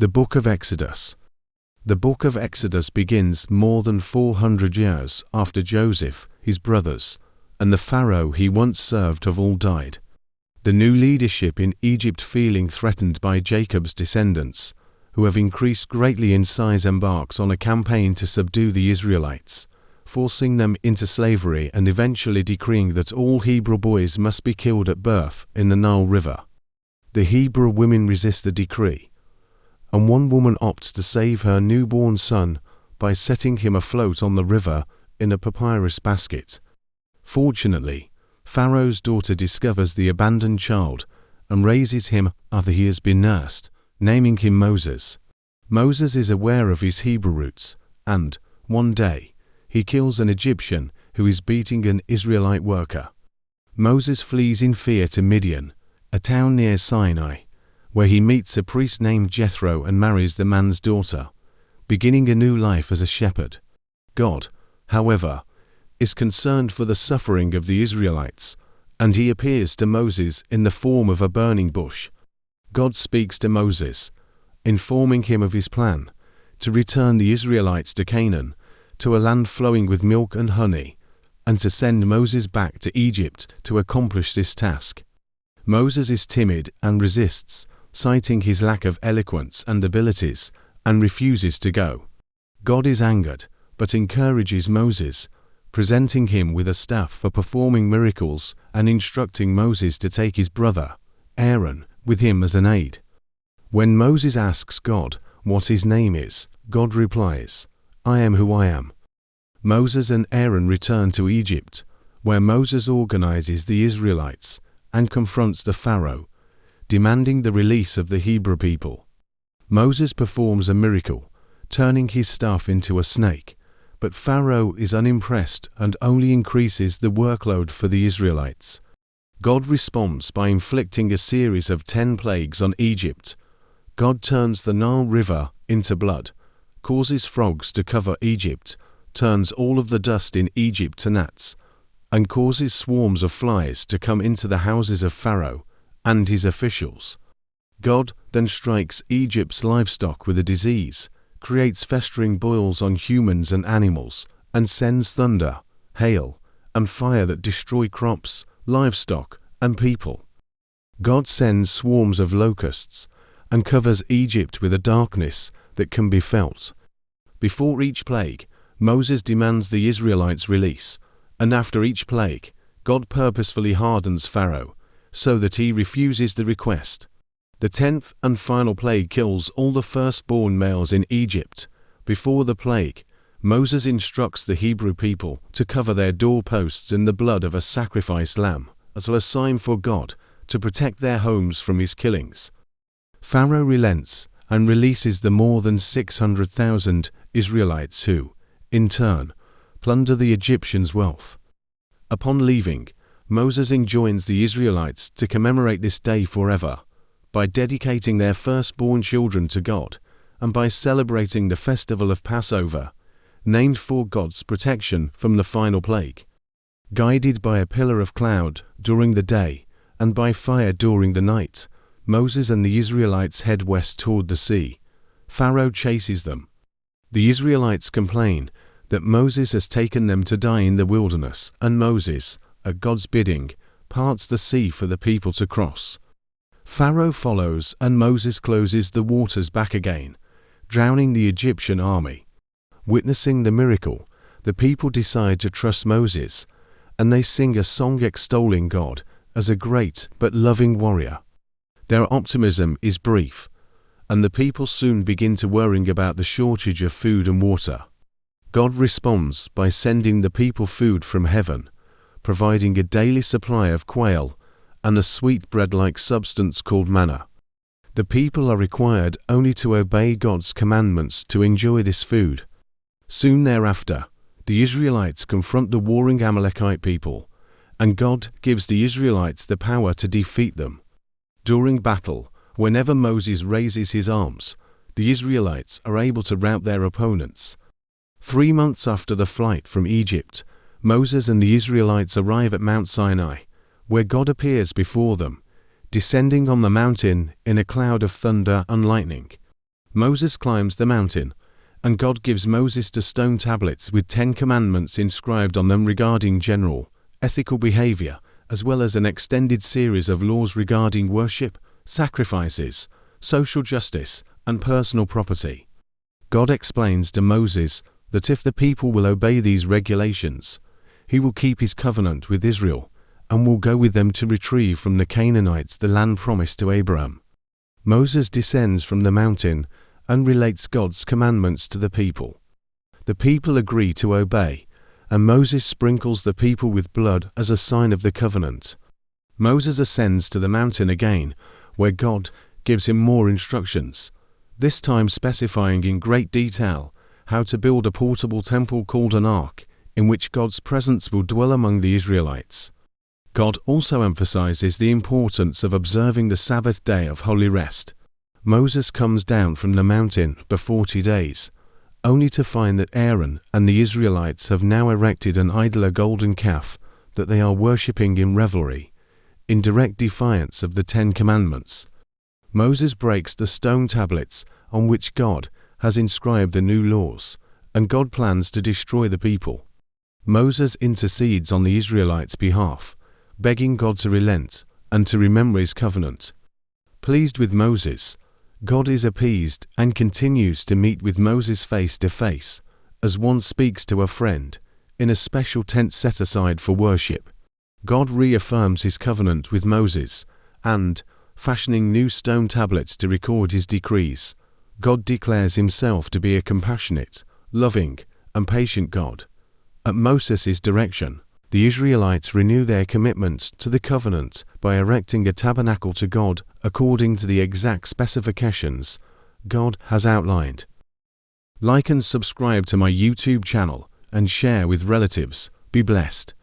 The Book of Exodus. The Book of Exodus begins more than 400 years after Joseph, his brothers, and the Pharaoh he once served have all died. The new leadership in Egypt feeling threatened by Jacob's descendants, who have increased greatly in size, embarks on a campaign to subdue the Israelites, forcing them into slavery and eventually decreeing that all Hebrew boys must be killed at birth in the Nile River. The Hebrew women resist the decree, and one woman opts to save her newborn son by setting him afloat on the river in a papyrus basket. Fortunately, Pharaoh's daughter discovers the abandoned child and raises him after he has been nursed, naming him Moses. Moses is aware of his Hebrew roots, and, one day, he kills an Egyptian who is beating an Israelite worker. Moses flees in fear to Midian, a town near Sinai, where he meets a priest named Jethro and marries the man's daughter, beginning a new life as a shepherd. God, however, is concerned for the suffering of the Israelites, and he appears to Moses in the form of a burning bush. God speaks to Moses, informing him of his plan to return the Israelites to Canaan, to a land flowing with milk and honey, and to send Moses back to Egypt to accomplish this task. Moses is timid and resists, citing his lack of eloquence and abilities, and refuses to go. God is angered, but encourages Moses, presenting him with a staff for performing miracles and instructing Moses to take his brother, Aaron, with him as an aide. When Moses asks God what his name is, God replies, "I am who I am." Moses and Aaron return to Egypt, where Moses organizes the Israelites and confronts the Pharaoh, demanding the release of the Hebrew people. Moses performs a miracle, turning his staff into a snake, but Pharaoh is unimpressed and only increases the workload for the Israelites. God responds by inflicting a series of 10 plagues on Egypt. God turns the Nile River into blood, causes frogs to cover Egypt, turns all of the dust in Egypt to gnats, and causes swarms of flies to come into the houses of Pharaoh and his officials. God then strikes Egypt's livestock with a disease, creates festering boils on humans and animals, and sends thunder, hail, and fire that destroy crops, livestock, and people. God sends swarms of locusts and covers Egypt with a darkness that can be felt. Before each plague, Moses demands the Israelites' release, and after each plague, God purposefully hardens Pharaoh, so that he refuses the request. The 10th and final plague kills all the firstborn males in Egypt. Before the plague, Moses instructs the Hebrew people to cover their doorposts in the blood of a sacrificed lamb, as a sign for God to protect their homes from his killings. Pharaoh relents and releases the more than 600,000 Israelites who, in turn, plunder the Egyptians' wealth. Upon leaving, Moses enjoins the Israelites to commemorate this day forever, by dedicating their firstborn children to God, and by celebrating the festival of Passover, named for God's protection from the final plague. Guided by a pillar of cloud during the day and by fire during the night, Moses and the Israelites head west toward the sea. Pharaoh chases them. The Israelites complain that Moses has taken them to die in the wilderness, and Moses, at God's bidding, parts the sea for the people to cross. Pharaoh follows, and Moses closes the waters back again, drowning the Egyptian army. Witnessing the miracle, the people decide to trust Moses, and they sing a song extolling God as a great but loving warrior. Their optimism is brief, and the people soon begin to worry about the shortage of food and water. God responds by sending the people food from heaven, providing a daily supply of quail and a sweet bread-like substance called manna. The people are required only to obey God's commandments to enjoy this food. Soon thereafter, the Israelites confront the warring Amalekite people, and God gives the Israelites the power to defeat them. During battle, whenever Moses raises his arms, the Israelites are able to rout their opponents. 3 months after the flight from Egypt, Moses and the Israelites arrive at Mount Sinai, where God appears before them, descending on the mountain in a cloud of thunder and lightning. Moses climbs the mountain, and God gives Moses the stone tablets with 10 commandments inscribed on them regarding general, ethical behavior, as well as an extended series of laws regarding worship, sacrifices, social justice, and personal property. God explains to Moses that if the people will obey these regulations, he will keep his covenant with Israel and will go with them to retrieve from the Canaanites the land promised to Abraham. Moses descends from the mountain and relates God's commandments to the people. The people agree to obey, and Moses sprinkles the people with blood as a sign of the covenant. Moses ascends to the mountain again, where God gives him more instructions, this time specifying in great detail how to build a portable temple called an ark, in which God's presence will dwell among the Israelites. God also emphasizes the importance of observing the Sabbath day of holy rest. Moses comes down from the mountain for 40 days, only to find that Aaron and the Israelites have now erected an idol, a golden calf, that they are worshipping in revelry, in direct defiance of the 10 Commandments. Moses breaks the stone tablets on which God has inscribed the new laws, and God plans to destroy the people. Moses intercedes on the Israelites' behalf, begging God to relent and to remember his covenant. Pleased with Moses, God is appeased and continues to meet with Moses face to face, as one speaks to a friend, in a special tent set aside for worship. God reaffirms his covenant with Moses, and, fashioning new stone tablets to record his decrees, God declares himself to be a compassionate, loving, and patient God. At Moses' direction, the Israelites renew their commitment to the covenant by erecting a tabernacle to God according to the exact specifications God has outlined. Like and subscribe to my YouTube channel and share with relatives. Be blessed.